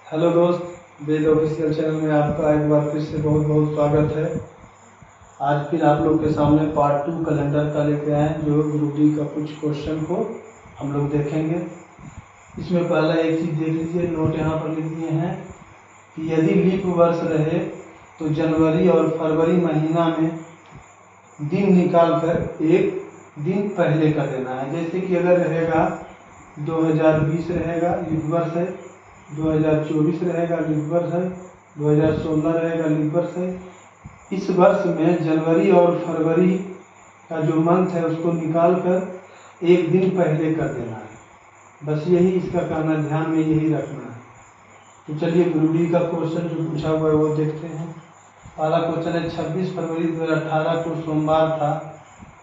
Hello दोस्त, वेद official channel में आपका एक बार फिर से बहुत बहुत स्वागत है। आज फिर आप लोग के सामने पार्ट 2 कैलेंडर का लेके आए हैं, जो ग्रुप डी का कुछ क्वेश्चन को हम लोग देखेंगे। इसमें पहला एक चीज़ देख लीजिए, नोट यहाँ पर लिख दिए हैं कि यदि लीप वर्ष रहे तो जनवरी और फरवरी महीना में दिन निकाल कर एक दिन पहले कर देना है। जैसे कि अगर रहेगा 2020 रहेगा लीप वर्ष है, 2024 रहेगा लीप वर्ष है, 2016 रहेगा लीप वर्ष है। इस वर्ष में जनवरी और फरवरी का जो मंथ है उसको निकाल कर एक दिन पहले कर देना है। बस यही इसका कहना, ध्यान में यही रखना है। तो चलिए ग्रुप डी का क्वेश्चन जो पूछा हुआ है वो देखते हैं। पहला क्वेश्चन है 26 फरवरी 2018 को सोमवार था,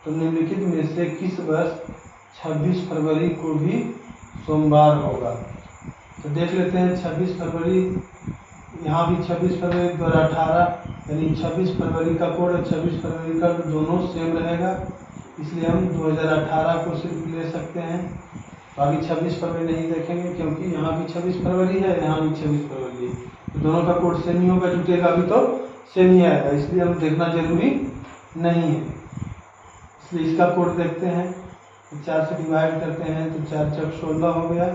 तो निम्नलिखित में से किस वर्ष 26 फरवरी को भी सोमवार होगा। तो देख लेते हैं 26 फरवरी, यहाँ भी 26 फरवरी 2018 यानी 26 फरवरी का कोड है, 26 फरवरी का दोनों सेम रहेगा, इसलिए हम 2018 को सिर्फ ले सकते हैं। बाकी 26 फरवरी नहीं देखेंगे क्योंकि यहाँ भी 26 फरवरी है, यहाँ भी 26 फरवरी है, तो दोनों का कोड सेम ही होगा, जुटेगा भी तो सेम ही आएगा, इसलिए हम देखना जरूरी नहीं है। इसलिए इसका कोड देखते हैं। तो 4 से डिवाइड करते हैं तो 4 चौक 16 हो गया।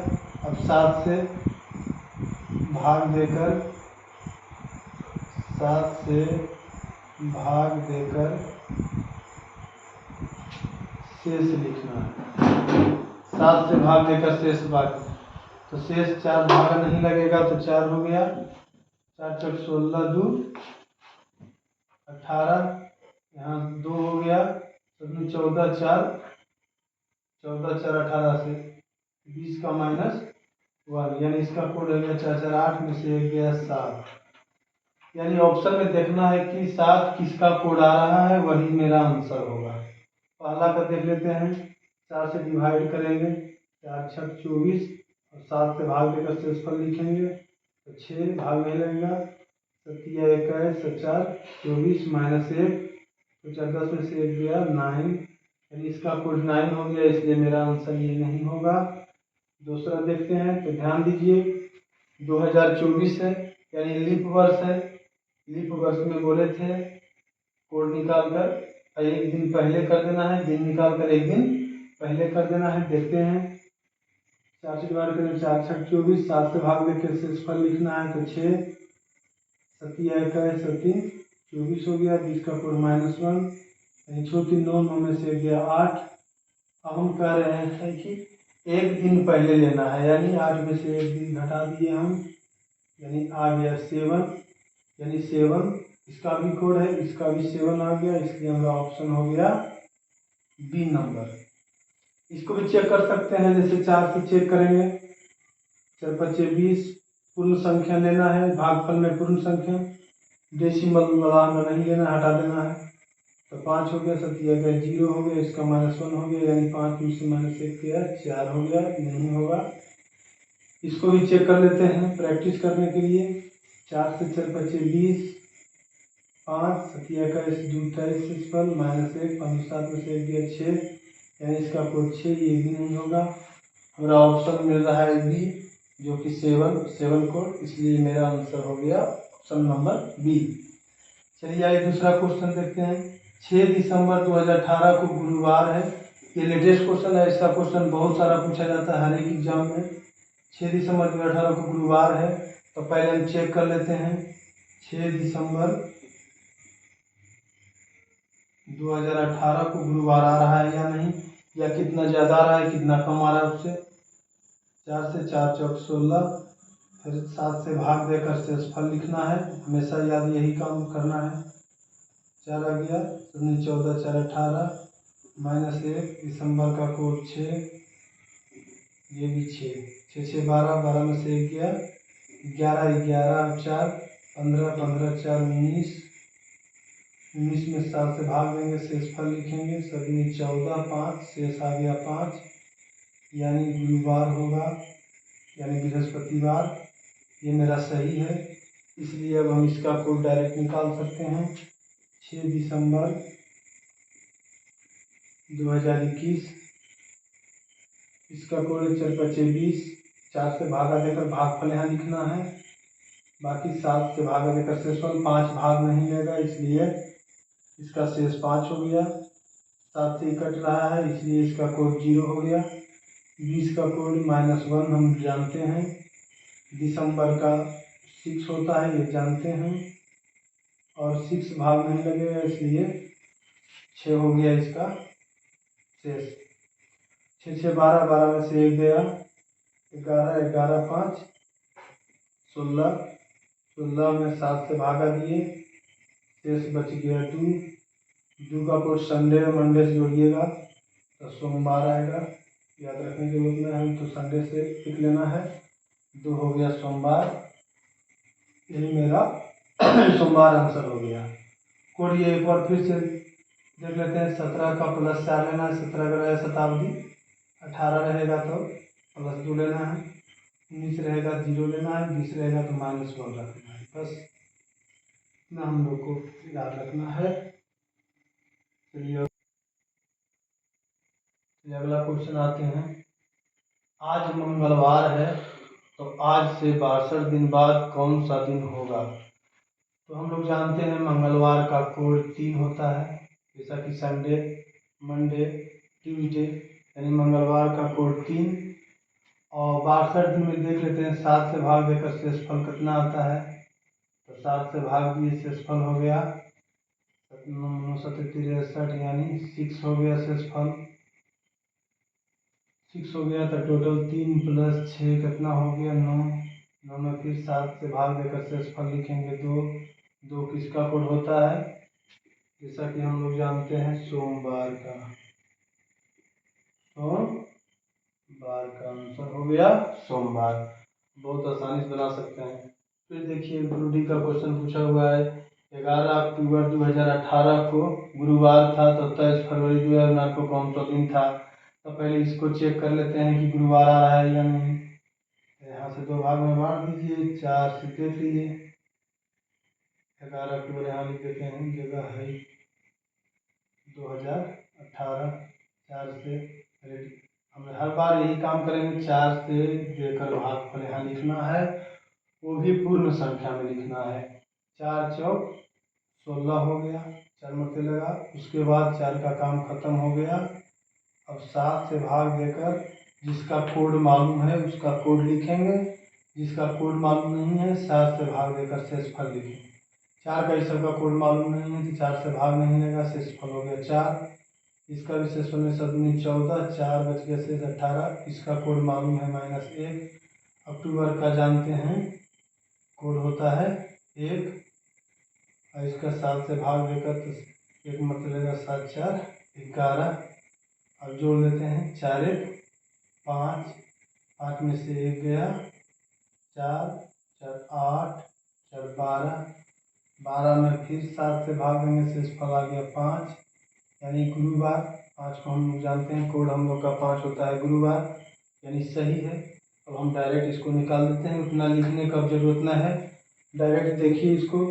अब 7 से भाग देकर शेष लिखना है। 7 से भाग देकर शेष भाग, तो शेष 4 भागा नहीं लगेगा तो 4 हो गया। 4 चौक 16 2 18, यहाँ 2 हो गया, 14 4 18 से 20 का -1, यानी इसका कोड हो गया 4 4 8 में से 1 गया 7। यानी ऑप्शन में देखना है कि 7 किसका कोड आ रहा है, वही मेरा आंसर होगा। पहला का देख लेते हैं। 4 से डिवाइड करेंगे, 4 छक 24, और 7 से भाग देकर शेषफल लिखेंगे तो 6 भाग नहीं लगेगा, 7 21 4 24 -1, तो 10 में से 1 गया 9, यानी इसका कोड 9 हो गया, इसलिए मेरा आंसर ये नहीं होगा। दूसरा देखते हैं, तो ध्यान दीजिए 2024 है यानी लीप वर्ष है। लीप वर्ष में बोले थे कोड निकाल कर एक दिन पहले कर देना है, दिन निकाल कर एक दिन पहले कर देना है। देखते हैं, 4 से डिवाइड करें, 4 छक 24, 7 से भाग देकर शेषफल लिखना है तो 6, 7 21 3 24 हो गया, 20 का कोड -1, यानी 6 3 9 9 में से गया 8। अब हम कह रहे हैं कि एक दिन पहले लेना है, यानी 8 में से एक दिन घटा दिए हम, यानी आ गया 7, यानी 7 इसका भी कोड है, इसका भी 7 आ गया, इसलिए हमारा ऑप्शन हो गया बी नंबर। इसको भी चेक कर सकते हैं, जैसे 4 से चेक करेंगे, 4 5 20, पूर्ण संख्या लेना है, भागफल में पूर्ण संख्या, डेसिमल वाला में नहीं लेना, हटा देना है, तो 5 हो गया, 7 गया 0 हो गया, इसका -1 हो गया, यानी 5 में से -1 गया 4 हो गया, नहीं होगा। इसको भी चेक कर लेते हैं प्रैक्टिस करने के लिए। 4 से 4 5 20, 5 7 21 2 23 फल -1, 5 7 में से 1 गया 6, यानी इसका कोड 6, ये भी नहीं होगा। हमारा ऑप्शन मिल रहा है बी, जो कि 7 कोड, इसलिए मेरा आंसर हो गया ऑप्शन नंबर बी। चलिए आइए दूसरा क्वेश्चन देखते हैं। 6 दिसंबर 2018 को गुरुवार है। ये लेटेस्ट क्वेश्चन है, इसका क्वेश्चन बहुत सारा पूछा जाता है हर एक एग्जाम में। 6 दिसंबर 2018 को गुरुवार है, तो पहले हम चेक कर लेते हैं 6 दिसंबर 2018 को गुरुवार आ रहा है या नहीं, या कितना ज़्यादा आ रहा है कितना कम आ रहा है उससे। 4 से 4 चौक 16, फिर 7 से भाग देकर शेषफल लिखना है, हमेशा याद यही काम करना है। 4 आ गया, 14 4 18, -1, दिसंबर का कोड 6, ये भी 6, 6 6 12, 12 में से 1 गया 11, 11 4 15, 15 4 19, 19 में 7 से भाग देंगे, शेषफल लिखेंगे, सभी 14 5, शेष आ गया 5, यानी गुरुवार होगा, यानी बृहस्पतिवार। ये मेरा सही है, इसलिए अब हम इसका कोड डायरेक्ट निकाल सकते हैं। 6 दिसंबर 2021, इसका कोड 4 5 20, 4 से भागा देकर भागफल यहाँ लिखना है, बाकी 7 से भागा देकर शेषफल 5 भाग नहीं लेगा, इसलिए इसका शेष 5 हो गया। 7 से कट रहा है इसलिए इसका कोड 0 हो गया। 20 का कोड -1 हम जानते हैं। दिसंबर का 6 होता है, ये जानते हैं, और 6 भाग नहीं लगेगा इसलिए 6 हो गया इसका शेष। 6 6 12, 12 में से 1 गया, 11 11 5 16, 16 में 7 से भागा दिए, शेष बच गया 2। 2 का कोड संडे मंडे से जोड़िएगा तो सोमवार आएगा, याद रखने की जरूरत नहीं है, तो संडे से लिख लेना है। 2 हो गया सोमवार, यही मेरा सोमवार आंसर हो गया। कोड ये एक बार फिर से देख लेते हैं। 17 का +4 लेना है, 17 का रहेगा शताब्दी, 18 रहेगा तो +2 लेना है, 19 रहेगा 0 लेना है, 20 रहेगा तो -1 रखना है। बस इतना हम लोग को याद रखना है। चलिए अगला क्वेश्चन आते हैं। आज मंगलवार है तो आज से 62 दिन बाद कौन सा दिन होगा? तो हम लोग जानते हैं मंगलवार का कोड 3 होता है, जैसा कि संडे मंडे ट्यूसडे, यानी मंगलवार का कोड 3। और 62 दिन में देख लेते हैं, 7 से भाग देकर शेषफल कितना आता है, तो 7 से भाग दिए, शेषफल हो गया 9 7 63, यानी 6 हो गया शेषफल। 6 हो गया तो टोटल 3 + 6 कितना हो गया 9। 9 में फिर 7 से भाग देकर शेषफल लिखेंगे 2। 2 किसका कोड होता है, जैसा कि हम लोग जानते हैं सोमवार का। सोमवार का आंसर हो गया सोमवार। बहुत आसानी से बना सकते हैं। फिर देखिए ग्रुप डी का क्वेश्चन पूछा हुआ है। 11 अक्टूबर 2018 को गुरुवार था तो 23 फरवरी 2009 को कौन सा दिन था? तो पहले इसको चेक कर लेते हैं कि गुरुवार आ रहा है या नहीं। यहाँ से 2 भाग में बांट दीजिए, 4 से देख लीजिए। 11 अक्टूबर यहाँ लिख देते हैं, जगह है 2018, 4 से हम हर बार यही काम करेंगे, 4 से देकर भागफल यहाँ लिखना है, वो भी पूर्ण संख्या में लिखना है। 4 चौक 16 हो गया, 4 मरते लगा, उसके बाद 4 का काम खत्म हो गया। अब 7 से भाग देकर जिसका कोड मालूम है उसका कोड लिखेंगे, जिसका कोड मालूम नहीं है 7 से भाग देकर शेषफल लिखेंगे। 4 का इस सबका कोड मालूम नहीं है तो 4 से भाग नहीं लेगा, शेषफल हो गया 4। इसका भी शेषफल में 7 14, 4 बच गया शेष 18। इसका कोड मालूम है -1। अक्टूबर का जानते हैं कोड होता है 1, और इसका 7 से भाग देकर तो 1 मतलब 7 4 11। अब जोड़ लेते हैं, 4 1 5, 5 में से 1 गया, 4 4 8 4 12, 12 में फिर 7 से भाग देंगे, शेषफल आ गया 5, यानी गुरुवार। 5 को हम लोग जानते हैं कोड हम लोग का 5 होता है गुरुवार, यानी सही है। अब हम डायरेक्ट इसको निकाल देते हैं, उतना लिखने का जरूरत न है, डायरेक्ट देखिए इसको।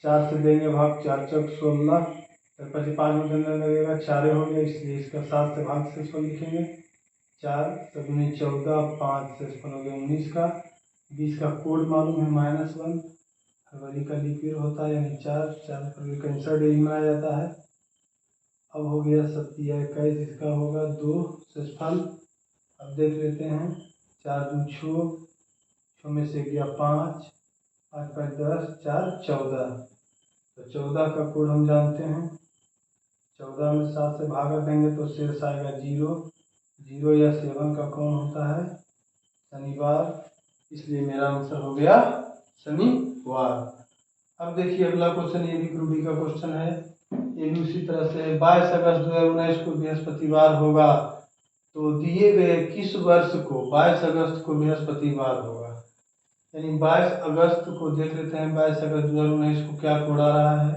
4 से देंगे भाग, 4 चौक 16, 5 5 में देने लगेगा, 4 हो गया, इसलिए इसका 7 से भाग शेषफल लिखेंगे। 4 7 14, 5 शेषफल हो गया 19 का। 20 का कोड मालूम है -1, फरवरी का लीप ईयर होता है, यानी 4 फरवरी का इंसर्ट डे मनाया जाता है। अब हो गया 27 21, इसका होगा 2 शेषफल। अब देख लेते हैं, 4 2 6, 6 में से गया 5, 5 5 10, 4 14, तो 14 का कोड हम जानते हैं। 14 में 7 से भागा देंगे तो शेष आएगा 0। 0 या 7 का कौन होता है शनिवार, इसलिए मेरा आंसर हो गया शनिवार। अब देखिए अगला क्वेश्चन, ये भी ग्रुप डी का क्वेश्चन है, ये भी उसी तरह से। 22 अगस्त 2019 को बृहस्पतिवार होगा तो दिए गए किस वर्ष को 22 अगस्त को बृहस्पतिवार होगा? यानी 22 अगस्त को देख लेते हैं, 22 अगस्त 2019 को क्या कोड आ रहा है,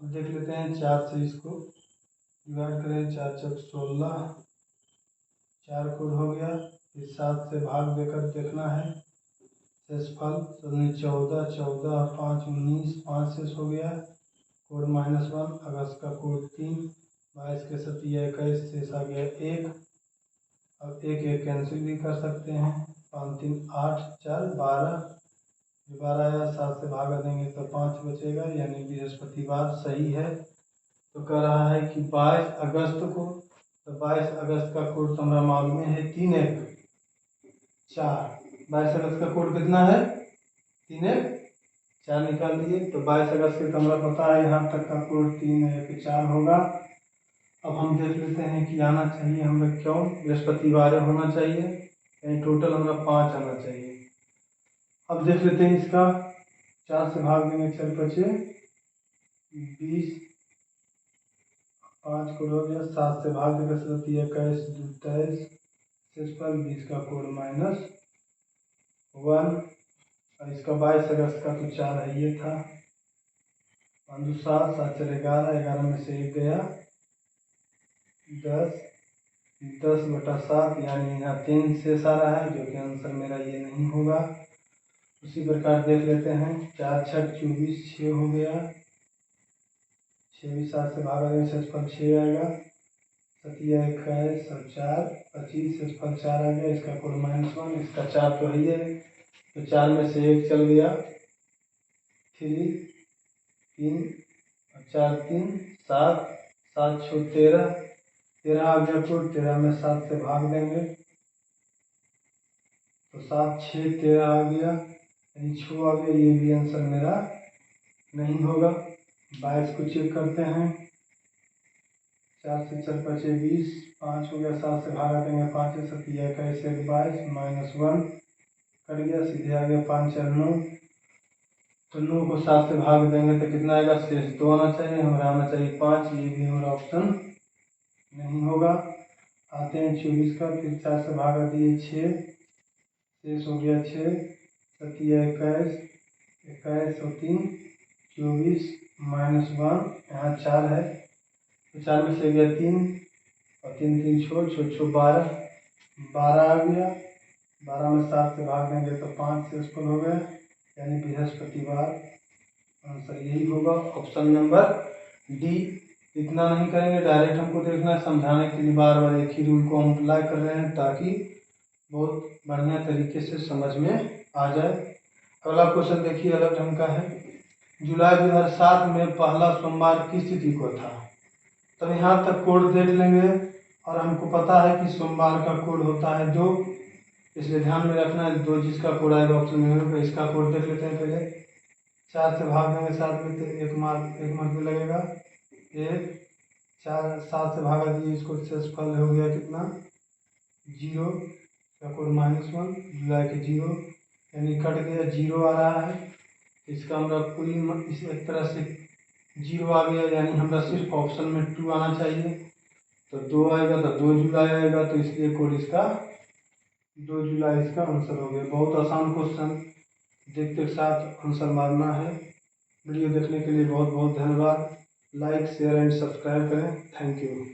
अब देख लेते हैं। 4 से इसको डिवाइड करें, 4 चौक 16, 4 कोड हो गया, फिर 7 से भाग देकर देखना है, शेषफल 14 14, 5 19, 5 शेष हो गया, कोड -1, अगस्त का कोड 3, 22 के 27 21, शेष आ गया 1। अब 1 1 कैंसिल भी कर सकते हैं, 5 3 8 4 12, जो 12 आया 7 से भागा देंगे तो 5 बचेगा, यानी बृहस्पतिवार सही है। तो कह रहा है कि 22 अगस्त को, तो 22 अगस्त का कोड तो हमारा मालूम है 3114। 22 अगस्त का कोड कितना है? 3114 निकाल दिए। तो 22 अगस्त के तो हमारा पता है यहाँ तक का कोड 3114 होगा। अब हम देख लेते हैं कि आना चाहिए हमें क्यों, बृहस्पतिवार होना चाहिए, यानी टोटल हमारा 5 आना चाहिए। अब देख लेते हैं इसका, 4 से भाग देंगे 4 बचे 20, 5 को हो गया, 7 से भाग देंगे 7 21 2 23 सिंपल 20 का कोड -1। और इसका 22 अगस्त का तो 4 है ये था, 5 7 7 4 11, 11 में से 1 गया 10, 10/7, यानी यहाँ 3 शेष आ रहा है, जो कि आंसर मेरा ये नहीं होगा। उसी प्रकार देख लेते हैं, 4 6 24 6 हो गया, 6 भी 7 से भागा देंगे शेषफल 6 आएगा, 7 21 और 4 25 शेषफल 4 आ गया, इसका कोड -1। इसका 4 तो है ही है, तो 4 में से 1 चल गया 3 3 और 4 3 7 7 6 13 13 आ गया कोड, 13 में 7 से भाग देंगे तो 7 6 13 आ गया, यानी 6 आ गया, ये भी आंसर मेरा नहीं होगा। 22 को चेक करते हैं, 4 से 4 बचे 20, 5 हो गया, 7 से भागा देंगे 5 से 7 21 22 -1 कट गया, सीधे आ गया 5 4 9। तो 9 को 7 से भाग देंगे तो कितना आएगा? शेष 2 आना चाहिए, हमारा आना चाहिए 5, ये भी हमारा ऑप्शन नहीं होगा। आते हैं 24 का, फिर 4 से भागा दिए 6, शेष हो गया 6 7 21 21 और 3 24 -1, यहाँ 4 है, तो 4 में से गया 3 और 3 3 छो 12 12 आ गया, 12 में 7 से भाग देंगे तो 5 शेषफल हो गया, यानी बृहस्पतिवार आंसर यही होगा, ऑप्शन नंबर डी। इतना नहीं करेंगे, डायरेक्ट हमको देखना है, समझाने के लिए बार बार एक ही रूल को हम अप्लाई कर रहे हैं ताकि बहुत बढ़िया तरीके से समझ में आ जाए। अगला क्वेश्चन देखिए, अलग ढंग का है। जुलाई 2007 में पहला सोमवार किस तिथि को था? तब यहाँ तक कोड देख लेंगे, और हमको पता है कि सोमवार का कोड होता है 2, इसलिए ध्यान में रखना है 2 जिसका कोड आएगा ऑप्शन में होगा। इसका कोड देख लेते हैं पहले, 4 से भाग देंगे 7 में तो 1 मार्क में लगेगा 1, 4 7 से भागा दिए, इसको शेषफल हो गया कितना 0, इसका कोड -1, जुलाई के 0, यानी कट गया 0 आ रहा है, इसका हमारा पूरी इस एक तरह से 0 आ गया, यानी हमारा सिर्फ ऑप्शन में 2 आना चाहिए, तो 2 आएगा तो 2 जुलाई आएगा, तो इसलिए कोड इसका 2 जुलाई इसका आंसर हो गया। बहुत आसान क्वेश्चन, देखते साथ आंसर मारना है। वीडियो देखने के लिए बहुत बहुत धन्यवाद। लाइक शेयर एंड सब्सक्राइब करें। Thank you.